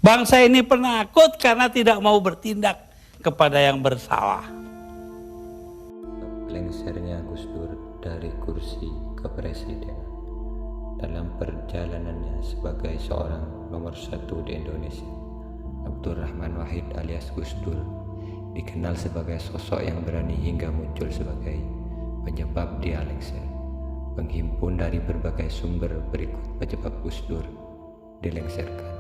Bangsa ini penakut karena tidak mau bertindak kepada yang bersalah. Lengsernya Gus Dur dari kursi kepresidenan dalam perjalanannya sebagai seorang nomor satu di Indonesia, Abdurrahman Wahid alias Gus Dur dikenal sebagai sosok yang berani hingga muncul sebagai penyebab dia lengser. Penghimpun dari berbagai sumber berikut penyebab Gus Dur dilengserkan.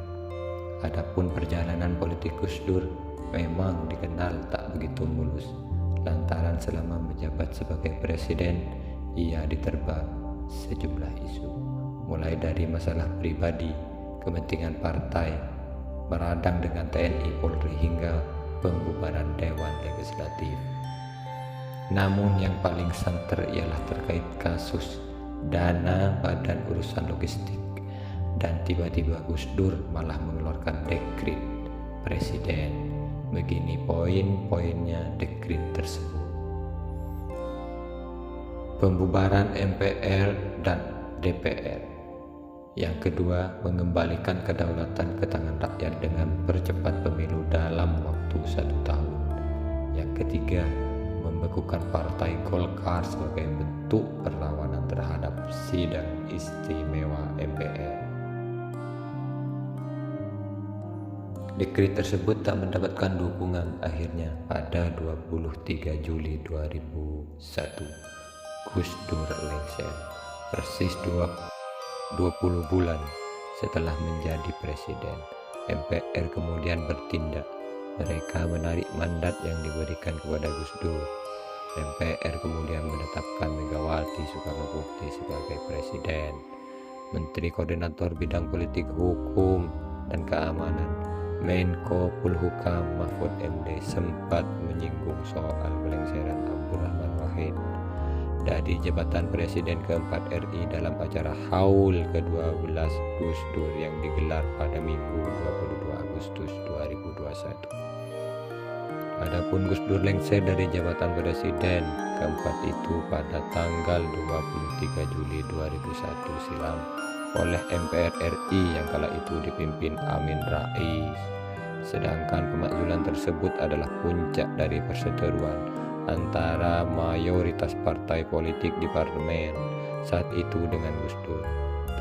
Adapun perjalanan politik Gus Dur memang dikenal tak begitu mulus, lantaran selama menjabat sebagai presiden ia diterpa sejumlah isu, mulai dari masalah pribadi, kepentingan partai, meradang dengan TNI Polri hingga pembubaran Dewan Legislatif. Namun yang paling santer ialah terkait kasus dana Badan Urusan Logistik, dan tiba-tiba Gus Dur malah mengeluarkan dekret presiden. Begini poin-poinnya dekret tersebut: pembubaran MPR dan DPR. Yang kedua, mengembalikan kedaulatan ke tangan rakyat dengan percepat pemilu dalam waktu 1 tahun. Yang ketiga, membekukan Partai Golkar sebagai bentuk perlawanan terhadap sidang istimewa MPR. Dekret tersebut tak mendapatkan dukungan. Akhirnya pada 23 Juli 2001 Gus Dur lengser, persis 20 bulan setelah menjadi presiden. MPR kemudian bertindak. Mereka menarik mandat yang diberikan kepada Gus Dur. MPR kemudian menetapkan Megawati Soekarnoputri sebagai presiden. Menteri Koordinator Bidang Politik Hukum dan Keamanan Menko Polhukam Mahfud MD sempat menyinggung soal pelengseran Abdurrahman Wahid dari jabatan Presiden keempat RI dalam acara Haul ke-12 Gus Dur yang digelar pada Minggu 22 Agustus 2021. Adapun Gus Dur lengser dari jabatan Presiden keempat itu pada tanggal 23 Juli 2001 silam oleh MPR RI yang kala itu dipimpin Amin Rais. Sedangkan pemakzulan tersebut adalah puncak dari perseteruan antara mayoritas partai politik di parlemen saat itu dengan Gus Dur.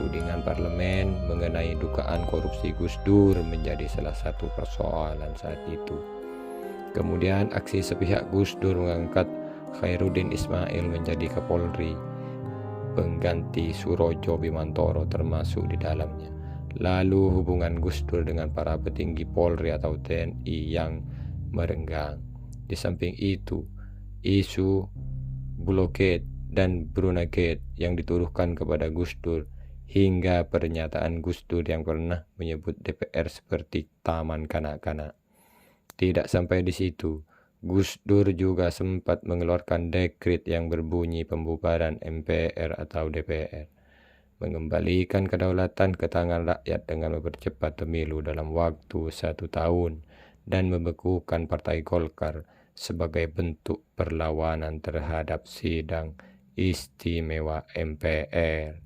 Tudingan parlemen mengenai dugaan korupsi Gus Dur menjadi salah satu persoalan saat itu. Kemudian aksi sepihak Gus Dur mengangkat Khairuddin Ismail menjadi Kapolri, pengganti Surojo Bimantoro termasuk di dalamnya. Lalu hubungan Gus Dur dengan para petinggi Polri atau TNI yang merenggang. Di samping itu, isu Bulogate dan Brunagate yang dituduhkan kepada Gus Dur, hingga pernyataan Gus Dur yang pernah menyebut DPR seperti taman kanak-kanak. Tidak sampai di situ, Gus Dur juga sempat mengeluarkan dekret yang berbunyi pembubaran MPR atau DPR, mengembalikan kedaulatan ke tangan rakyat dengan mempercepat pemilu dalam waktu 1 tahun, dan membekukan Partai Golkar sebagai bentuk perlawanan terhadap sidang istimewa MPR.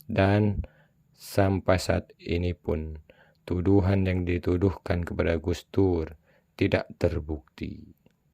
Dan sampai saat ini pun tuduhan yang dituduhkan kepada Gus Dur tidak terbukti.